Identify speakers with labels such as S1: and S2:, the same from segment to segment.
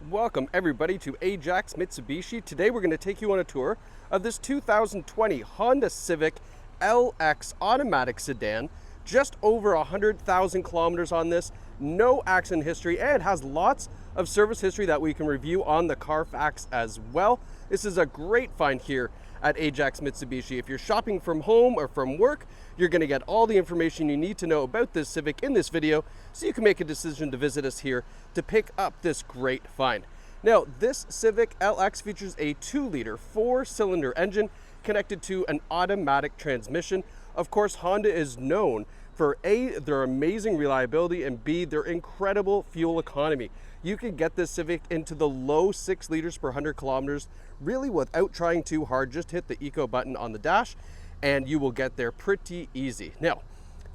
S1: Welcome everybody to Ajax Mitsubishi. Today we're going to take you on a tour of this 2020 Honda Civic LX automatic sedan. Just over 100,000 kilometers on this, no accident history, and has lots of service history that we can review on the Carfax as well. This is a great find here at Ajax Mitsubishi. If you're shopping from home or from work, you're going to get all the information you need to know about this Civic in this video, so you can make a decision to visit us here to pick up this great find. Now, this Civic LX features a 2-liter 4-cylinder engine connected to an automatic transmission. Of course, Honda is known for A, their amazing reliability, and B, their incredible fuel economy. You can get this Civic into the low 6 liters per 100 kilometers really without trying too hard. Just hit the Eco button on the dash and you will get there pretty easy. Now,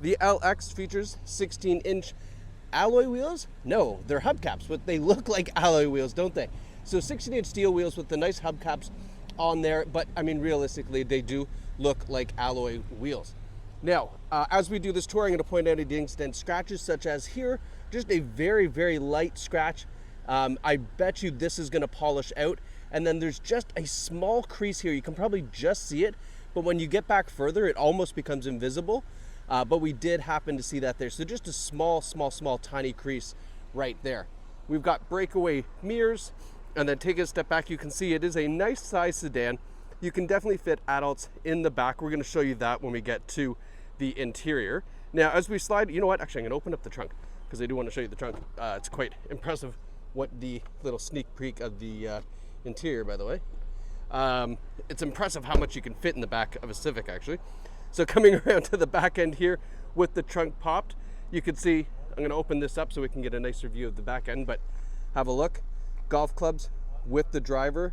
S1: the LX features 16-inch alloy wheels. No, they're hubcaps, but they look like alloy wheels, don't they? So 16-inch steel wheels with the nice hubcaps on there, but I mean, realistically, they do look like alloy wheels. Now, as we do this tour, I'm going to point out any dings, dents, scratches, such as here, just a very, very light scratch. I bet you this is going to polish out. And then there's just a small crease here. You can probably just see it, but when you get back further, it almost becomes invisible. But we did happen to see that there. So just a small, tiny crease right there. We've got breakaway mirrors, and then take a step back, you can see it is a nice size sedan. You can definitely fit adults in the back. We're going to show you that when we get to the interior. Now, as we slide, you know what? Actually, I'm going to open up the trunk because I do want to show you the trunk. It's quite impressive what the little sneak peek of the interior, by the way. It's impressive how much you can fit in the back of a Civic, actually. So coming around to the back end here with the trunk popped, you can see, I'm going to open this up so we can get a nicer view of the back end, but have a look. Golf clubs with the driver,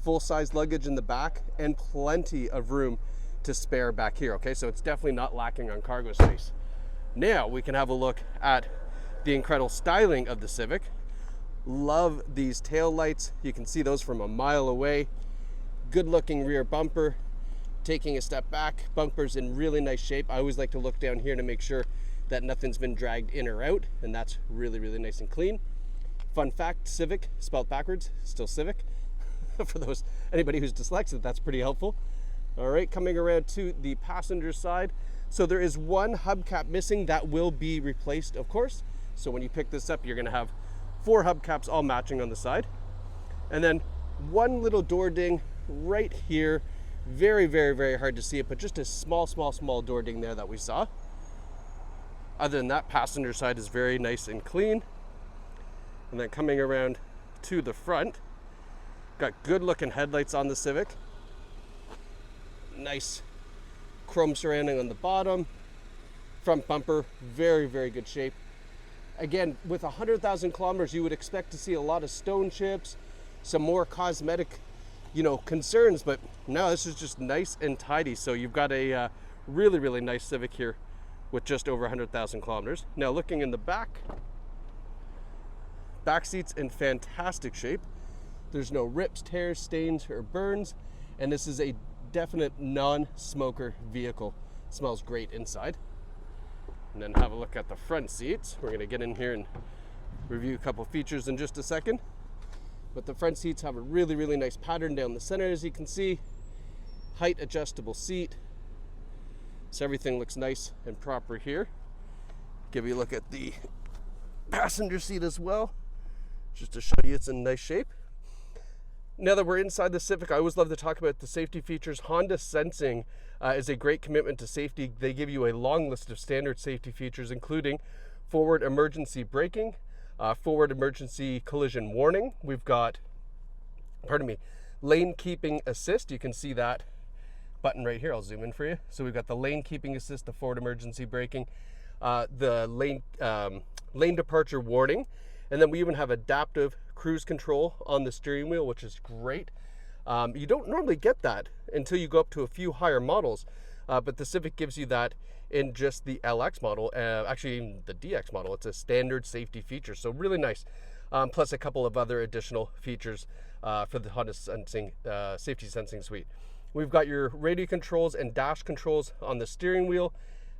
S1: full-size luggage in the back, and plenty of room to spare back here, okay? So it's definitely not lacking on cargo space. Now we can have a look at the incredible styling of the Civic. Love these tail lights. You can see those from a mile away. Good looking rear bumper. Taking a step back, bumper's in really nice shape. I always like to look down here to make sure that nothing's been dragged in or out, and that's really, really nice and clean. Fun fact, Civic spelled backwards, still Civic. For anybody who's dyslexic, that's pretty helpful. All right, coming around to the passenger side. So there is one hubcap missing that will be replaced, of course. So when you pick this up, you're gonna have 4 hubcaps all matching on the side. And then one little door ding right here. Very, very, very hard to see it, but just a small door ding there that we saw. Other than that, passenger side is very nice and clean. And then coming around to the front, got good looking headlights on the Civic. Nice chrome surrounding on the bottom. Front bumper, very, very good shape. Again, with 100,000 kilometers, you would expect to see a lot of stone chips, some more cosmetic, concerns, but no, this is just nice and tidy. So you've got a really, really nice Civic here with just over 100,000 kilometers. Now looking in the back seat's in fantastic shape. There's no rips, tears, stains, or burns, and this is a definite non-smoker vehicle. It smells great inside. And then have a look at the front seats. We're gonna get in here and review a couple features in just a second. But the front seats have a really, really nice pattern down the center, as you can see. Height adjustable seat. So everything looks nice and proper here. Give you a look at the passenger seat as well, just to show you it's in nice shape. Now that we're inside the Civic, I always love to talk about the safety features. Honda Sensing is a great commitment to safety. They give you a long list of standard safety features, including forward emergency braking, forward emergency collision warning. We've got, lane keeping assist. You can see that button right here. I'll zoom in for you. So we've got the lane keeping assist, the forward emergency braking, the lane departure warning, and then we even have adaptive cruise control on the steering wheel, which is great. You don't normally get that until you go up to a few higher models, but the Civic gives you that in just the LX model, actually even the DX model. It's a standard safety feature, so really nice. Plus a couple of other additional features for the Honda Sensing safety sensing suite. We've got your radio controls and dash controls on the steering wheel.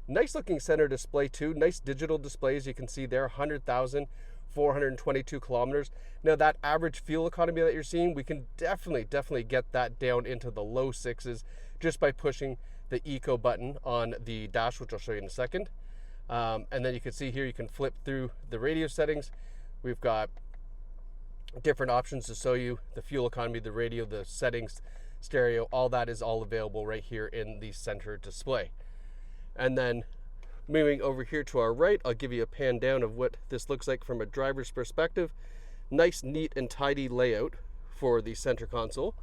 S1: Nice looking center display too, nice digital displays. You can see there, 100,000 422 kilometers. Now that average fuel economy that you're seeing, we can definitely get that down into the low 6s just by pushing the eco button on the dash, which I'll show you in a second. And then you can see here, you can flip through the radio settings. We've got different options to show you the fuel economy, the radio, the settings, stereo, all that is all available right here in the center display. And then moving over here to our right, I'll give you a pan down of what this looks like from a driver's perspective. Nice, neat, and tidy layout for the center console.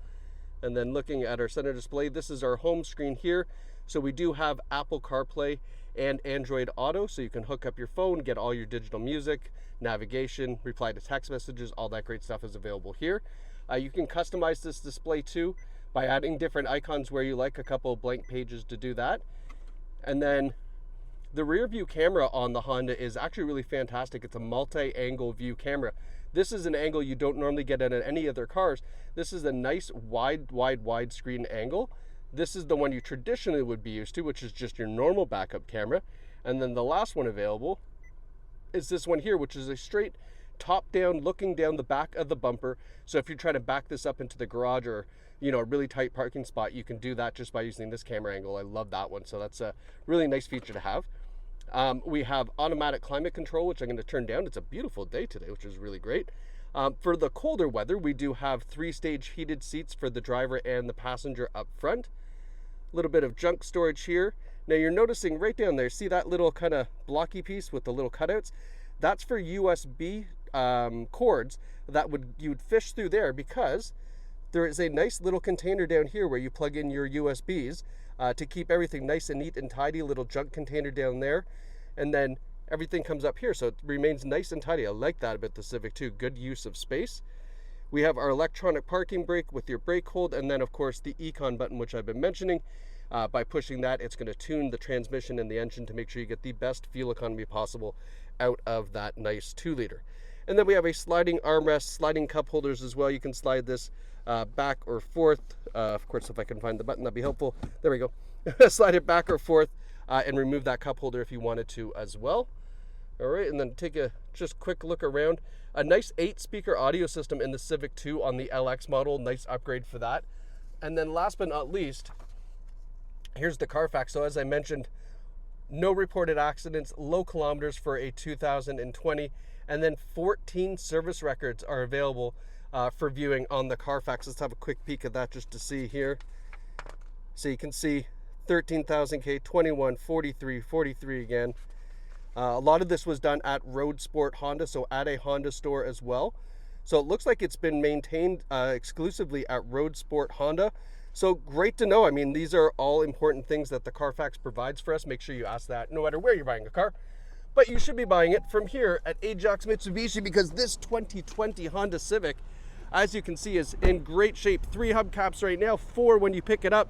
S1: And then looking at our center display, this is our home screen here. So we do have Apple CarPlay and Android Auto, so you can hook up your phone, get all your digital music, navigation, reply to text messages, all that great stuff is available here. You can customize this display too by adding different icons where you like, a couple of blank pages to do that. And then the rear view camera on the Honda is actually really fantastic. It's a multi-angle view camera. This is an angle you don't normally get in any other cars. This is a nice wide screen angle. This is the one you traditionally would be used to, which is just your normal backup camera. And then the last one available is this one here, which is a straight top down, looking down the back of the bumper. So if you're trying to back this up into the garage or, you know, a really tight parking spot, you can do that just by using this camera angle. I love that one. So that's a really nice feature to have. We have automatic climate control, which I'm going to turn down. It's a beautiful day today, which is really great. For the colder weather, we do have 3-stage heated seats for the driver and the passenger up front. A little bit of junk storage here. Now you're noticing right down there, see that little kind of blocky piece with the little cutouts? That's for USB cords that you'd fish through there, because there is a nice little container down here where you plug in your USBs to keep everything nice and neat and tidy. A little junk container down there, and then everything comes up here, so it remains nice and tidy. I like that about the Civic too. Good use of space. We have our electronic parking brake with your brake hold, and then of course the ECON button, which I've been mentioning. By pushing that, it's going to tune the transmission and the engine to make sure you get the best fuel economy possible out of that nice 2-liter. And then we have a sliding armrest, sliding cup holders as well. You can slide this back or forth. Of course, if I can find the button, that'd be helpful. There we go. Slide it back or forth and remove that cup holder if you wanted to as well. All right, and then take a just quick look around. A nice 8-speaker audio system in the Civic 2 on the LX model. Nice upgrade for that. And then last but not least, here's the Carfax. So as I mentioned, no reported accidents, low kilometers for a 2020, and then 14 service records are available for viewing on the Carfax. Let's have a quick peek at that just to see here. So you can see 13,000K, 21, 43, 43 again. A lot of this was done at Road Sport Honda, so at a Honda store as well. So it looks like it's been maintained exclusively at Road Sport Honda. So great to know. I mean, these are all important things that the Carfax provides for us. Make sure you ask that no matter where you're buying a car. But you should be buying it from here at Ajax Mitsubishi, because this 2020 Honda Civic, as you can see, is in great shape. 3 hubcaps right now, 4 when you pick it up.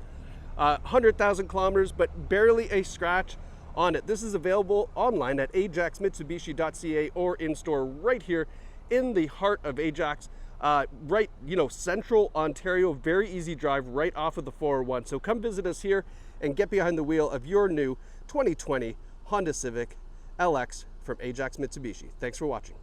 S1: 100,000 kilometers, but barely a scratch on it. This is available online at ajaxmitsubishi.ca or in store right here in the heart of Ajax. Right, central Ontario, very easy drive right off of the 401. So come visit us here and get behind the wheel of your new 2020 Honda Civic LX from Ajax Mitsubishi. Thanks for watching.